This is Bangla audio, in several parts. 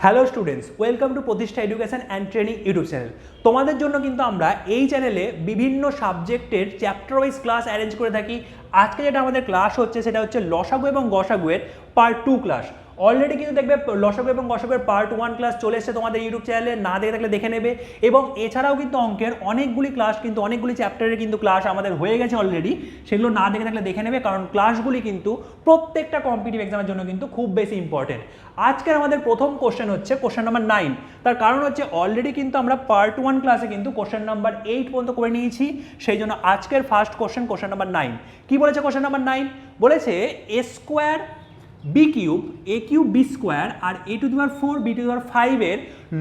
হ্যালো স্টুডেন্টস, ওয়েলকাম টু প্রতিষ্ঠা education and training YouTube channel. তোমাদের জন্য কিন্তু আমরা এই চ্যানেলে বিভিন্ন সাবজেক্টের চ্যাপ্টার ওয়াইজ ক্লাস অ্যারেঞ্জ করে থাকি। আজকে যেটা আমাদের ক্লাস হচ্ছে সেটা হচ্ছে লসাগু এবং গসাগুয়ের পার্ট 2 ক্লাস। অলরেডি কিন্তু দেখবে লসাগু এবং গসাগুয়ের পার্ট 1 ক্লাস চলে এসেছে তোমাদের ইউটিউব চ্যানেলে, না দেখে থাকলে দেখে নেবে। এবং এছাড়াও কিন্তু অঙ্কের অনেকগুলি ক্লাস কিন্তু অনেকগুলি চ্যাপ্টারের কিন্তু ক্লাস আমাদের হয়ে গেছে অলরেডি, সেগুলো না দেখে থাকলে দেখে নেবে, কারণ ক্লাসগুলি কিন্তু প্রত্যেকটা কম্পিটিটিভ এক্সামের জন্য কিন্তু খুব বেশি ইম্পর্টেন্ট। আজকের আমাদের প্রথম কোশ্চেন হচ্ছে কোশ্চেন নাম্বার 9। তার কারণ হচ্ছে অলরেডি কিন্তু আমরা পার্ট 1 ক্লাসে কিন্তু কোশ্চেন নাম্বার 8 পর্যন্ত করে নিয়েছি, সেই জন্য আজকের ফার্স্ট কোশ্চেন নাম্বার 9। কি বলেছে কোশ্চেন নাম্বার 9? বলেছে a square b cube a cube b square আর a to the power 4 b to the power 5 এর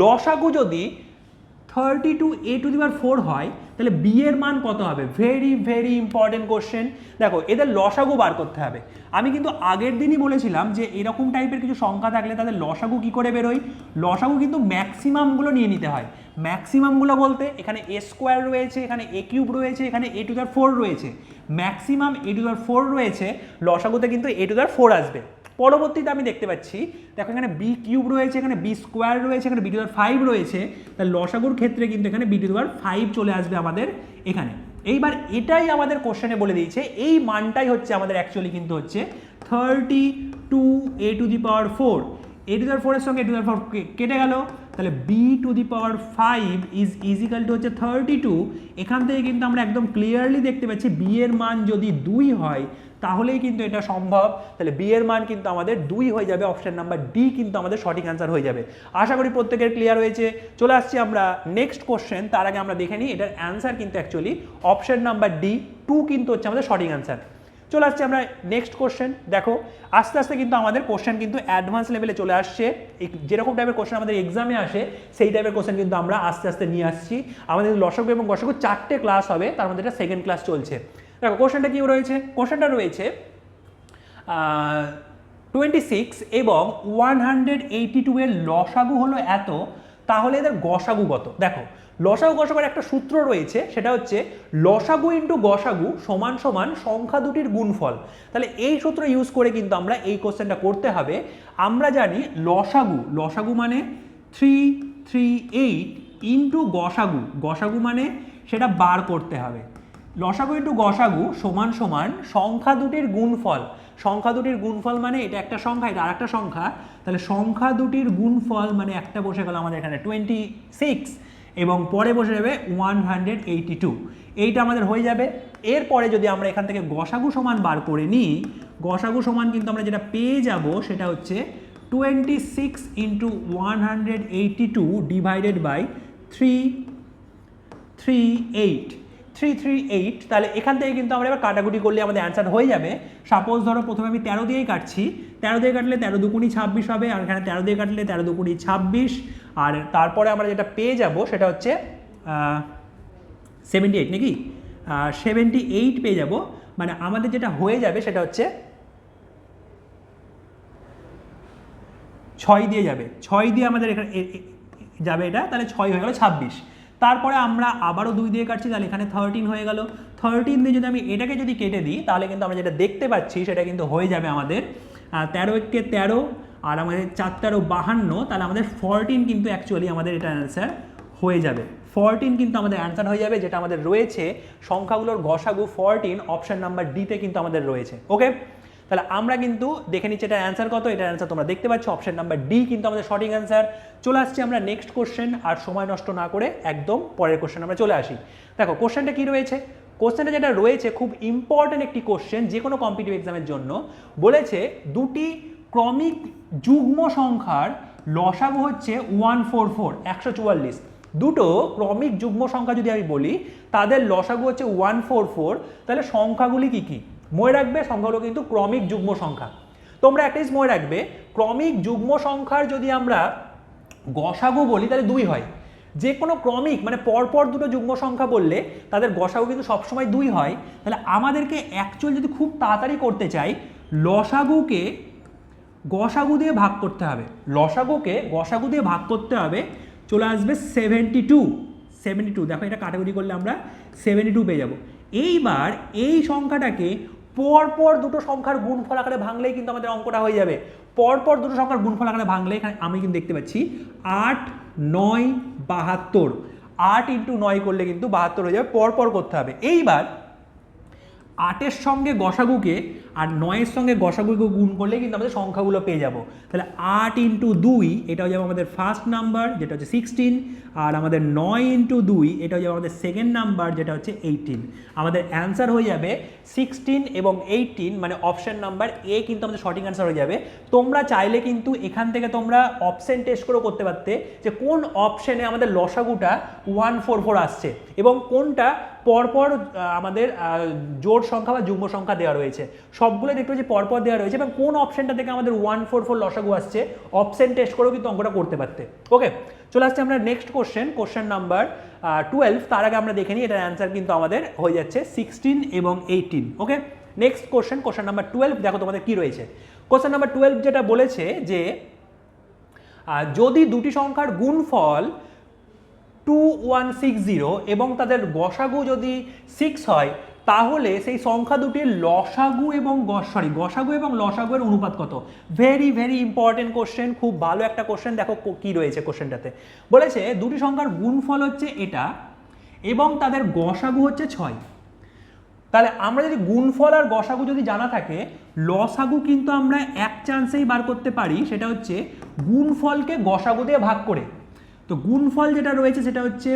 লসাগু যদি 32 a টু দি পাওয়ার 4 হয়, তাহলে বি এর মান কত হবে? Very very important question. দেখো, এদের লসাগু বার করতে হবে। আমি কিন্তু আগের দিনই বলেছিলাম যে এরকম টাইপের কিছু সংখ্যা থাকলে তাদের লসাগু কি করে বেরোয়। লসাগু কিন্তু ম্যাক্সিমামগুলো নিয়ে নিতে হয়। ম্যাক্সিমামগুলো বলতে এখানে এ স্কোয়ার রয়েছে, এখানে এ কিউব রয়েছে, এখানে এ টু দি পাওয়ার 4 রয়েছে, maximum A to the power 4 রয়েছে, লসাগুতে কিন্তু এ টু দি পাওয়ার 4 আসবে। পরবর্তীতে আমি দেখতে পাচ্ছি, দেখো এখানে বি কিউব রয়েছে, এখানে বি স্কোয়ার রয়েছে, এখানে বি টু দি পাওয়ার 5 রয়েছে, তাহলে লসাগুর ক্ষেত্রে কিন্তু এখানে বি টু দি পাওয়ার 5 চলে আসবে আমাদের এখানে। এইবার এটাই আমাদের কোশ্চেনে বলে দিয়েছে, এই মানটাই হচ্ছে আমাদের অ্যাকচুয়ালি কিন্তু হচ্ছে 32 a to the power 4। a to the power 4 এর সঙ্গে a টু দি পাওয়ার 4 কেটে গেল, তাহলে b to the power 5 is equal to হচ্ছে 32। এখান থেকে কিন্তু আমরা একদম ক্লিয়ারলি দেখতে পাচ্ছি b এর মান যদি 2 হয় তাহলেই কিন্তু এটা সম্ভব। তাহলে বি এর মান কিন্তু আমাদের 2 হয়ে যাবে, অপশন নাম্বার ডি কিন্তু আমাদের সঠিক অ্যান্সার হয়ে যাবে। আশা করি প্রত্যেকের ক্লিয়ার হয়েছে। চলে আসছি আমরা নেক্সট কোশ্চেন। তার আগে আমরা দেখে নিই এটার অ্যান্সার কিন্তু অ্যাকচুয়ালি অপশন নাম্বার ডি 2 কিন্তু হচ্ছে আমাদের সঠিক অ্যান্সার। চলে আসছি আমরা নেক্সট কোশ্চেন। দেখো, আস্তে আস্তে কিন্তু আমাদের কোশ্চেন কিন্তু অ্যাডভান্স লেভেলে চলে আসছে। যেরকম টাইপের কোশ্চেন আমাদের এক্সামে আসে সেই টাইপের কোশ্চেন কিন্তু আমরা আস্তে আস্তে নিয়ে আসছি। আমাদের লসাগু এবং গসাগু 4টে ক্লাস হবে, তার মধ্যে এটা সেকেন্ড ক্লাস চলছে। দেখো কোশ্চেনটা কি রয়েছে, কোশ্চেনটা রয়েছে 26 এবং 182 এর লসাগু হলো এত, তাহলে এদের গসাগু কত? দেখো, লসাগু গসাগুর একটা সূত্র রয়েছে, সেটা হচ্ছে লসাগু ইন্টু গসাগু সমান সমান সংখ্যা দুটির গুণফল। তাহলে এই সূত্র ইউজ করে কিন্তু আমরা এই কোশ্চেনটা করতে হবে। আমরা জানি লসাগু মানে 338 ইন্টু গসাগু, গসাগু মানে সেটা বার করতে হবে। লসাগু ইন্টু গসাগু সমান সমান সংখ্যা দুটির গুণফল। সংখ্যা দুটির গুণফল মানে এটা একটা সংখ্যা, এটা আরেকটা সংখ্যা, তাহলে সংখ্যা দুটির গুণফল মানে একটা বসে গেল আমাদের এখানে 26 এবং পরে বসে যাবে 182, এইটা আমাদের হয়ে যাবে। এরপরে যদি আমরা এখান থেকে গসাগু সমান বার করে নিই, গসাগু সমান কিন্তু আমরা যেটা পেয়ে যাব সেটা হচ্ছে 26 ইন্টু 182 ডিভাইডেড বাই 338। তাহলে এখান থেকে কিন্তু আমরা এবার কাটাকুটি করলে আমাদের অ্যান্সার হয়ে যাবে। সাপোজ ধরো প্রথমে আমি 13 দিয়েই কাটছি, 13 দিয়ে কাটলে 13 দুগুণি 26 হবে, আর এখানে 13 দিয়ে কাটলে 13 দুগুণি 26, আর তারপরে আমরা যেটা পেয়ে যাব সেটা হচ্ছে 78 নাকি 78 পেয়ে যাব। মানে আমাদের যেটা হয়ে যাবে সেটা হচ্ছে 6 দিয়ে যাবে, 6 দিয়ে আমাদের এখানে যাবে এটা, তাহলে 6 হয়ে গেল 26। তারপরে আমরা আবারও 2 দিয়ে কাটছি, তাহলে এখানে 13 হয়ে গেল। 13 দিয়ে যদি আমি এটাকে যদি কেটে দিই, তাহলে কিন্তু আমরা যেটা দেখতে পাচ্ছি সেটা কিন্তু হয়ে যাবে আমাদের 13 একে 13 আর আমাদের 4 13 52, তাহলে আমাদের 14 কিন্তু অ্যাকচুয়ালি আমাদের এটা অ্যান্সার হয়ে যাবে। 14 কিন্তু আমাদের অ্যান্সার হয়ে যাবে, যেটা আমাদের রয়েছে সংখ্যাগুলোর গসাগু 14, অপশন নাম্বার ডিতে কিন্তু আমাদের রয়েছে। ওকে, তাহলে আমরা কিন্তু দেখে নিচ্ছি এটার অ্যান্সার কত। এটার অ্যান্সার তোমরা দেখতে পাচ্ছ, অপশন নাম্বার ডি কিন্তু আমাদের সঠিক অ্যান্সার। চলে আসছি আমরা নেক্সট কোশ্চেন, আর সময় নষ্ট না করে একদম পরের কোশ্চেন আমরা চলে আসি। দেখো কোশ্চেনটা কি রয়েছে, কোশ্চেনটা যেটা রয়েছে খুব ইম্পর্টেন্ট একটি কোশ্চেন যে কোনো কম্পিটিটিভ এক্সামের জন্য। বলেছে দুটি ক্রমিক যুগ্ম সংখ্যার লসাগু হচ্ছে 144, 144। দুটো ক্রমিক যুগ্ম সংখ্যা যদি আমি বলি তাদের লসাগু হচ্ছে 144, তাহলে সংখ্যাগুলি কি কি মনে রাখবে? সংখ্যাগুলো কিন্তু ক্রমিক যুগ্ম সংখ্যা। তোমরা একটা জিনিস মনে রাখবে, ক্রমিক যুগ্ম সংখ্যার যদি আমরা গসাগু বলি তাহলে 2 হয়। যে কোনো ক্রমিক মানে পরপর দুটো যুগ্ম সংখ্যা বললে তাদের গসাগু কিন্তু সবসময় 2 হয়। তাহলে আমাদেরকে অ্যাকচুয়ালি যদি খুব তাড়াতাড়ি করতে চাই, লসাগুকে গসাগু দিয়ে ভাগ করতে হবে, লসাগুকে গসাগু দিয়ে ভাগ করতে হবে, চলে আসবে 72। দেখো এটা কাটাকুটি করলে আমরা 72 পেয়ে যাব। এইবার এই সংখ্যাটাকে পরপর দুটো সংখ্যার গুণফল আকারে ভাঙলেই কিন্তু আমাদের অঙ্কটা হয়ে যাবে। পরপর দুটো সংখ্যার গুণফল আকারে ভাঙলে এখানে আমি কিন্তু দেখতে পাচ্ছি 8 9 72, 8 ইন্টু 9 করলে কিন্তু 72 হয়ে যাবে, পরপর করতে হবে। এইবার 8-এর সঙ্গে গসাগুকে আর 9-এর সঙ্গে গসাগুকে গুণ করলে কিন্তু আমাদের সংখ্যাগুলো পেয়ে যাব। তাহলে 8 ইন্টু 2 এটা হয়ে যাবে আমাদের ফার্স্ট নাম্বার যেটা হচ্ছে 16, আর আমাদের 9 ইন্টু 2 এটা হয়ে যাবে আমাদের সেকেন্ড নাম্বার যেটা হচ্ছে 18। আমাদের অ্যান্সার হয়ে যাবে 16 এবং 18, মানে অপশন নাম্বার এ কিন্তু আমাদের সঠিক অ্যান্সার হয়ে যাবে। তোমরা চাইলে কিন্তু এখান থেকে তোমরা অপশন টেস্ট করেও করতে পারতে যে কোন অপশনে আমাদের লসাগুটা 144 আসছে এবং কোনটা পরপর আমাদের জোড় সংখ্যা বা যুগ্ম সংখ্যা দেওয়া রয়েছে, সবগুলো দেখতে পাচ্ছি পরপর দেওয়া রয়েছে, এবং কোন অপশনটা থেকে আমাদের 144 লসাগু আসছে অপশন টেস্ট করেও কিন্তু অঙ্কটা করতে পারতে। ওকে, চলে আসছে আমরা নেক্সট কোশ্চেন নাম্বার 12। তার আগে আমরা দেখে নিই এটার অ্যান্সার কিন্তু আমাদের হয়ে যাচ্ছে 16 এবং 18। ওকে, নেক্সট কোশ্চেন নাম্বার 12, দেখো তোমাদের কি রয়েছে। কোশ্চেন নাম্বার 12 যেটা বলেছে যে যদি দুটি সংখ্যার গুণফল 2160 এবং তাদের গসাগু যদি 6 হয় তাহলে সেই সংখ্যা দুটির লসাগু এবং গসাগু এবং লসাগুয়ের অনুপাত কত? ভেরি ভেরি ইম্পর্টেন্ট কোশ্চেন, খুব ভালো একটা কোশ্চেন। দেখো কি রয়েছে কোশ্চেনটাতে, বলেছে দুটি সংখ্যার গুণফল হচ্ছে এটা এবং তাদের গসাগু হচ্ছে 6। তাহলে আমরা যদি গুণফল আর গসাগু যদি জানা থাকে, লসাগু কিন্তু আমরা এক চান্সেই বার করতে পারি, সেটা হচ্ছে গুণফলকে গসাগু দিয়ে ভাগ করে। তো গুণফল যেটা রয়েছে সেটা হচ্ছে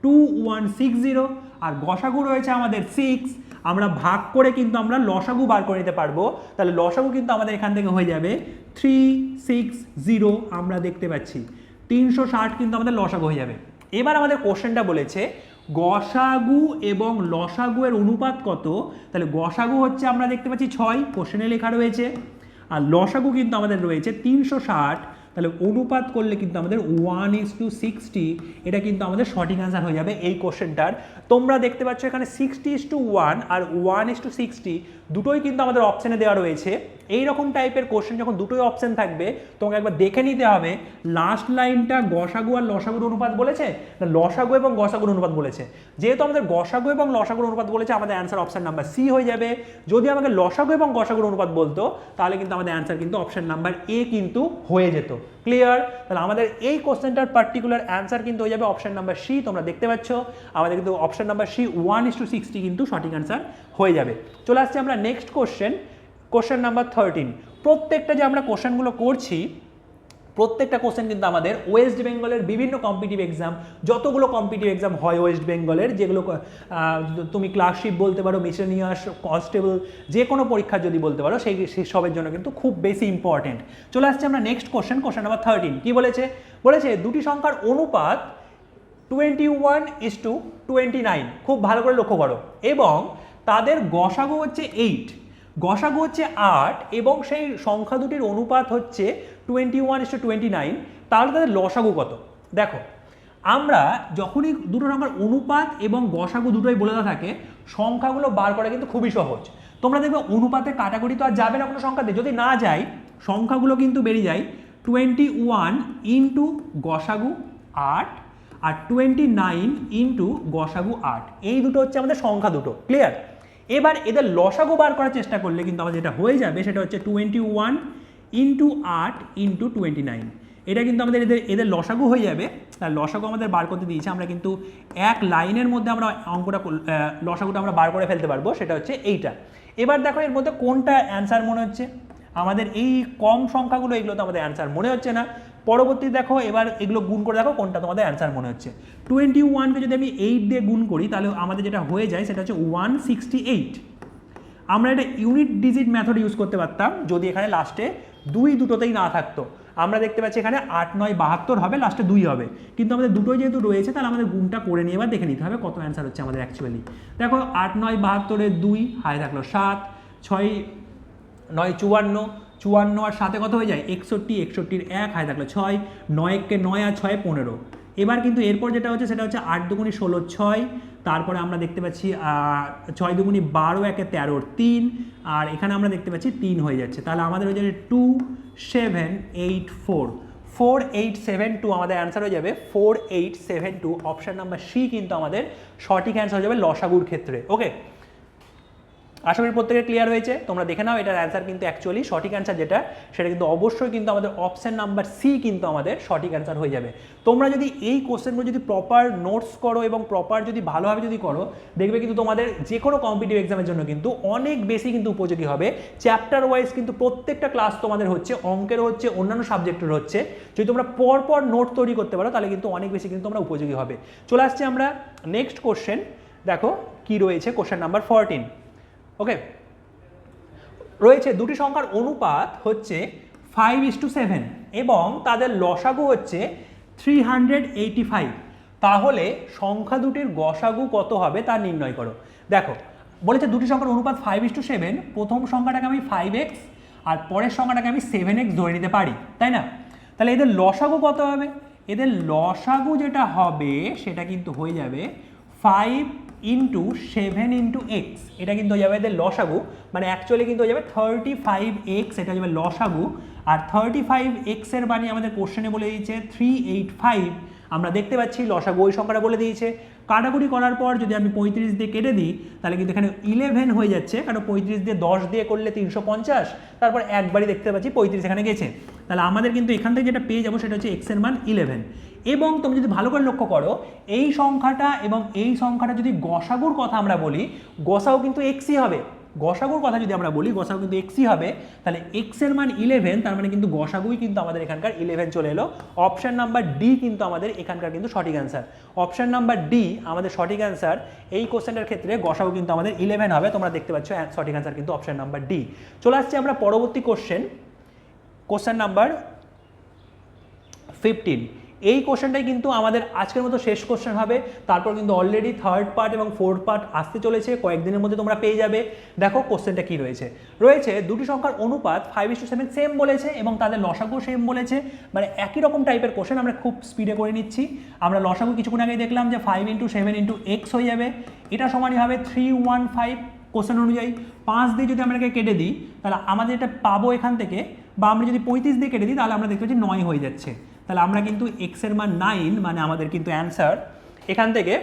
2160 আর গসাগু রয়েছে আমাদের 6, আমরা ভাগ করে কিন্তু আমরা লসাগু বার করে নিতে পারবো। তাহলে লসাগু কিন্তু আমাদের এখান থেকে হয়ে যাবে 360, আমরা দেখতে পাচ্ছি 360 কিন্তু আমাদের লসাগু হয়ে যাবে। এবার আমাদের কোশ্চেনটা বলেছে গসাগু এবং লসাগু এর অনুপাত কত? তাহলে গসাগু হচ্ছে আমরা দেখতে পাচ্ছি 6, কোশ্চেনে লেখা রয়েছে, আর লসাগু কিন্তু আমাদের রয়েছে 360। তাহলে অনুপাত করলে কিন্তু আমাদের 1:60, এটা কিন্তু আমাদের সঠিক অ্যান্সার হয়ে যাবে এই কোশ্চেনটার। তোমরা দেখতে পাচ্ছ এখানে 60:1 আর 1:60 দুটোই কিন্তু আমাদের অপশানে দেওয়া রয়েছে। এইরকম টাইপের কোশ্চেন যখন দুটোই অপশান থাকবে তোমাকে একবার দেখে নিতে হবে লাস্ট লাইনটা গসাগু আর লসাগুর অনুপাত বলেছে না লসাগু এবং গসাগুর অনুপাত বলেছে। যেহেতু আমাদের গসাগু এবং লসাগুর অনুপাত বলেছে, আমাদের অ্যান্সার অপশান নাম্বার সি হয়ে যাবে। যদি আমাকে লসাগু এবং গসাগুর অনুপাত বলতো তাহলে কিন্তু আমাদের অ্যান্সার কিন্তু অপশান নাম্বার এ কিন্তু হয়ে যেত। ক্লিয়ার? তাহলে আমাদের এই কোশ্চেনটার পার্টিকুলার অ্যান্সার কিন্তু হয়ে যাবে অপশান নাম্বার সি। তোমরা দেখতে পাচ্ছ আমাদের কিন্তু অপশান নাম্বার সি 1:60 কিন্তু সঠিক অ্যান্সার হয়ে যাবে। চলে আসছে আমরা নেক্সট কোশ্চেন নাম্বার 13। প্রত্যেকটা যে আমরা কোশ্চেনগুলো করছি প্রত্যেকটা কোশ্চেন কিন্তু আমাদের ওয়েস্ট বেঙ্গলের বিভিন্ন কম্পিটিটিভ এক্সাম, যতগুলো কম্পিটিটিভ এক্সাম হয় ওয়েস্ট বেঙ্গলের, যেগুলো তুমি ক্লার্কশিপ বলতে পারো, মিসেলিনিয়াস, কনস্টেবল, যে কোনো পরীক্ষা যদি বলতে পারো, সেই সবের জন্য কিন্তু খুব বেশি ইম্পর্টেন্ট। চলে আসছে আমরা নেক্সট কোশ্চেন নাম্বার 13। কি বলেছে দুটি সংখ্যার অনুপাত 21:29, খুব ভালো করে লক্ষ্য করো, এবং তাদের গসাগু হচ্ছে 8, গসাগু হচ্ছে 8 এবং সেই সংখ্যা দুটির অনুপাত হচ্ছে 21:29, তাহলে তাদের লসাগু কত? দেখো, আমরা যখনই দুটো সংখ্যার অনুপাত এবং গসাগু দুটোই বলে দেওয়া থাকে, সংখ্যাগুলো বার করা কিন্তু খুবই সহজ। তোমরা দেখবে অনুপাতে কাটাকুটি তো আর যাবে না কোনো সংখ্যাতে, যদি না যায় সংখ্যাগুলো কিন্তু বেরিয়ে যায় 21 ইন্টু গসাগু 8 আর 29 ইন্টু গসাগু 8, এই দুটো হচ্ছে আমাদের সংখ্যা দুটো। ক্লিয়ার? এবার এদের লসাগু বার করার চেষ্টা করলে কিন্তু আমাদের যেটা হয়ে যাবে সেটা হচ্ছে 21 ইন্টু 8 ইন্টু 29, এটা কিন্তু আমাদের এদের লসাগু হয়ে যাবে। তার লসাগু আমাদের বার করতে দিয়েছে, আমরা কিন্তু এক লাইনের মধ্যে আমরা অঙ্কটা লসাগুটা আমরা বার করে ফেলতে পারবো, সেটা হচ্ছে এইটা। এবার দেখো এর মধ্যে কোনটা অ্যান্সার মনে হচ্ছে? আমাদের এই কম সংখ্যাগুলো, এগুলো তো আমাদের অ্যান্সার মনে হচ্ছে না। পরবর্তী দেখো, এবার এগুলো গুণ করে দেখো কোনটা তোমাদের অ্যান্সার মনে হচ্ছে। 21কে যদি আমি 8 দিয়ে গুণ করি তাহলে আমাদের যেটা হয়ে যায় সেটা হচ্ছে 168। আমরা এটা ইউনিট ডিজিট মেথড ইউজ করতে পারতাম যদি এখানে লাস্টে দুটোতেই না থাকতো। আমরা দেখতে পাচ্ছি এখানে 8 9 72 হবে, লাস্টে 2 হবে, কিন্তু আমাদের দুটোই যেহেতু রয়েছে তাহলে আমাদের গুণটা করে নিয়ে এবার দেখে নিতে হবে কত অ্যান্সার হচ্ছে আমাদের অ্যাকচুয়ালি। দেখো 8 9 72 2 হাই থাকলো 7, 6 9 54, 54 আর 7 কত হয়ে যায় 61, 61 1 হাই থাকলো 6, 9 কে 9 আর 6 15। এবার কিন্তু এরপর যেটা হচ্ছে সেটা হচ্ছে 8 2 16 6, তারপরে আমরা দেখতে পাচ্ছি 6 2 12 1 13 3, আর এখানে আমরা দেখতে পাচ্ছি 3 হয়ে যাচ্ছে। তাহলে আমাদের হয়ে যাবে 2784, 4872 আমাদের অ্যান্সার হয়ে যাবে 4872। অপশান নাম্বার সি কিন্তু আমাদের সঠিক অ্যান্সার হয়ে যাবে লসাগুর ক্ষেত্রে। ওকে, আশা করি প্রত্যেকের ক্লিয়ার হয়েছে। তোমরা দেখে নাও এটার অ্যান্সার কিন্তু অ্যাকচুয়ালি সঠিক অ্যান্সার যেটা সেটা কিন্তু অবশ্যই কিন্তু আমাদের অপশন নাম্বার সি কিন্তু আমাদের সঠিক অ্যান্সার হয়ে যাবে। তোমরা যদি এই কোশ্চেনগুলো যদি প্রপার নোটস করো এবং প্রপার যদি ভালোভাবে যদি করো, দেখবে কিন্তু তোমাদের যে কোনো কম্পিটিটিভ এক্সামের জন্য কিন্তু অনেক বেশি কিন্তু উপযোগী হবে। চ্যাপ্টার ওয়াইজ কিন্তু প্রত্যেকটা ক্লাস তোমাদের হচ্ছে, অঙ্কের হচ্ছে, অন্যান্য সাবজেক্টের হচ্ছে। যদি তোমরা পরপর নোট তৈরি করতে পারো তাহলে কিন্তু অনেক বেশি কিন্তু তোমরা উপযোগী হবে। চলে আসছে আমরা নেক্সট কোশ্চেন। দেখো কি রয়েছে কোশ্চেন নাম্বার 14। ওকে, রয়েছে দুটি সংখ্যার অনুপাত হচ্ছে 5:7 এবং তাদের লসাগু হচ্ছে 385। তাহলে সংখ্যা দুটির গসাগু কত হবে তা নির্ণয় করো। দেখো বলেছে দুটি সংখ্যার অনুপাত 5:7, প্রথম সংখ্যাটাকে আমি 5x আর পরের সংখ্যাটাকে আমি 7x ধরে নিতে পারি, তাই না? তাহলে এদের লসাগু কত হবে? এদের লসাগু যেটা হবে সেটা কিন্তু হয়ে যাবে 5 ইন্টু 7 ইন্টু এক্স। এটা কিন্তু হয়ে যাবে এদের লসাগু, মানে অ্যাকচুয়ালি কিন্তু হয়ে যাবে 35x, এটা হয়ে যাবে লসাগু। আর 35x এর মানে আমাদের কোশ্চেনে বলে দিয়েছে 385। আমরা দেখতে পাচ্ছি লসাগু ওই সংখ্যাটা বলে দিয়েছে। কাটাকুটি করার পর যদি আমি 35 দিয়ে কেটে দিই তাহলে কিন্তু এখানে 11 হয়ে যাচ্ছে, কারণ 35 দিয়ে 10 দিয়ে করলে 350, তারপর একবারই দেখতে পাচ্ছি 35 এখানে গেছে। তাহলে আমাদের কিন্তু এখান থেকে যেটা পেয়ে যাবো সেটা হচ্ছে x এর মান 11। এবং তুমি যদি ভালো করে লক্ষ্য করো এই সংখ্যাটা এবং এই সংখ্যাটা যদি গসাগুর কথা আমরা বলি, গসাও কিন্তু এক্সই হবে। গসাগুর কথা যদি আমরা বলি গসাগু কিন্তু এক্সই হবে। তাহলে এক্স এর মান 11, তার মানে কিন্তু গসাগুই কিন্তু আমাদের এখানকার 11 চলে এলো। অপশন নাম্বার ডি কিন্তু আমাদের এখানকার কিন্তু সঠিক অ্যান্সার। অপশন নাম্বার ডি আমাদের সঠিক অ্যান্সার। এই কোশ্চেনটার ক্ষেত্রে গসাগু কিন্তু আমাদের 11 হবে। তোমরা দেখতে পাচ্ছ সঠিক অ্যান্সার কিন্তু অপশন নাম্বার ডি। চলে আসছে আমরা পরবর্তী কোশ্চেন, কোশ্চেন নাম্বার 15। এই কোশ্চেনটাই কিন্তু আমাদের আজকের মতো শেষ কোশ্চেন হবে। তারপর কিন্তু অলরেডি থার্ড পার্ট এবং ফোর্থ পার্ট আসতে চলেছে, কয়েকদিনের মধ্যে তোমরা পেয়ে যাবে। দেখো কোশ্চেনটা কি রয়েছে। রয়েছে দুটি সংখ্যার অনুপাত 5:7 সেম বলেছে এবং তাদের লসাগু সেম বলেছে, মানে একই রকম টাইপের কোশ্চেন। আমরা খুব স্পিডে করে নিচ্ছি। আমরা লসাগু কিছুক্ষণ আগে দেখলাম যে 5 ইন্টু 7 ইন্টু এক্স হয়ে যাবে, এটা সমানই হবে 315। কোশ্চেন অনুযায়ী 5 দিয়ে যদি আমরা কেটে দিই তাহলে আমাদের এটা পাবো এখান থেকে, বা আমরা যদি 35 দিয়ে কেটে দিই তাহলে আমরা দেখতে পাচ্ছি 9 হয়ে যাচ্ছে। তাহলে আমরা কিন্তু এক্স এর মান 9, মানে আমাদের কিন্তু অ্যান্সার এখান থেকে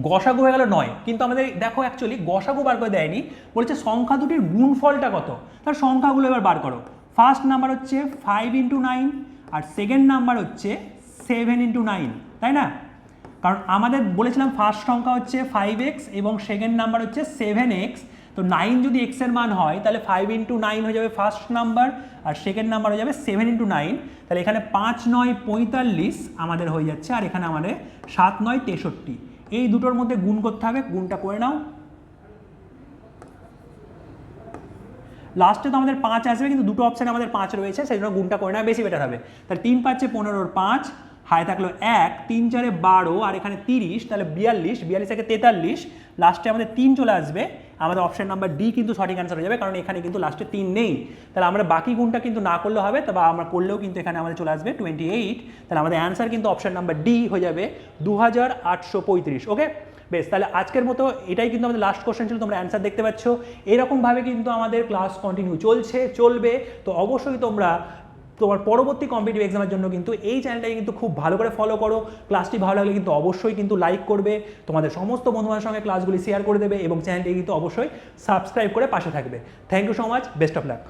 গসাগু হয়ে গেল 9। কিন্তু আমাদের দেখো অ্যাকচুয়ালি গসাগু বার করে দেয়নি, বলছে সংখ্যা দুটির গুণফলটা কত। তার সংখ্যাগুলো এবার বার করো। ফার্স্ট নাম্বার হচ্ছে 5 ইন্টু 9 আর সেকেন্ড নাম্বার হচ্ছে 7 ইন্টু 9, তাই না? কারণ আমাদের বলেছিলাম ফার্স্ট সংখ্যা হচ্ছে 5x এবং সেকেন্ড নাম্বার হচ্ছে 7x। তো 9 যদি x এর মান হয় তাহলে 5 ইন্টু 9 হয়ে যাবে ফার্স্ট নাম্বার আর সেকেন্ড নাম্বার হয়ে যাবে 7 ইন্টু 9। তাহলে এখানে 5 9 45 আমাদের হয়ে যাচ্ছে, আর এখানে আমাদের 7 9 63। এই দুটোর মধ্যে গুণ করতে হবে, গুণটা করে নাও। লাস্টে তো আমাদের 5 আসবে, কিন্তু দুটো অপশানে আমাদের 5 রয়েছে, সেই জন্য গুণটা করে নেওয়া বেশি বেটার হবে। তাহলে 3 5 15, 5 হাই থাকলো 1, 3 4 12 আর এখানে 30, তাহলে 42, 42 থেকে 43, লাস্টে আমাদের 3 চলে আসবে। আমাদের অপশন নাম্বার ডি কিন্তু সঠিক অ্যান্সার হয়ে যাবে, কারণ এখানে কিন্তু লাস্টে 3 নেই। তাহলে আমরা বাকি গুণটা কিন্তু না করলেও হবে, তবে আমরা করলেও কিন্তু এখানে আমাদের চলে আসবে 28। তাহলে আমাদের অ্যান্সার কিন্তু অপশন নাম্বার ডি হয়ে যাবে 2835। ওকে বেশ, তাহলে আজকের মতো এটাই কিন্তু আমাদের লাস্ট কোশ্চেন ছিল। তোমরা অ্যান্সার দেখতে পাচ্ছ। এরকমভাবে কিন্তু আমাদের ক্লাস কন্টিনিউ চলবে। তো অবশ্যই তোমরা তোমার পরবর্তী কম্পিটিটিভ এক্সামের জন্য কিন্তু এই চ্যানেলটাকে কিন্তু খুব ভালো করে ফলো করো। ক্লাসটি ভালো লাগলে কিন্তু অবশ্যই কিন্তু লাইক করবে, তোমাদের সমস্ত বন্ধুদের সঙ্গে ক্লাসগুলি শেয়ার করে দেবে এবং চ্যানেলটি কিন্তু অবশ্যই সাবস্ক্রাইব করে পাশে থাকবে। Thank you so much, best of lakh.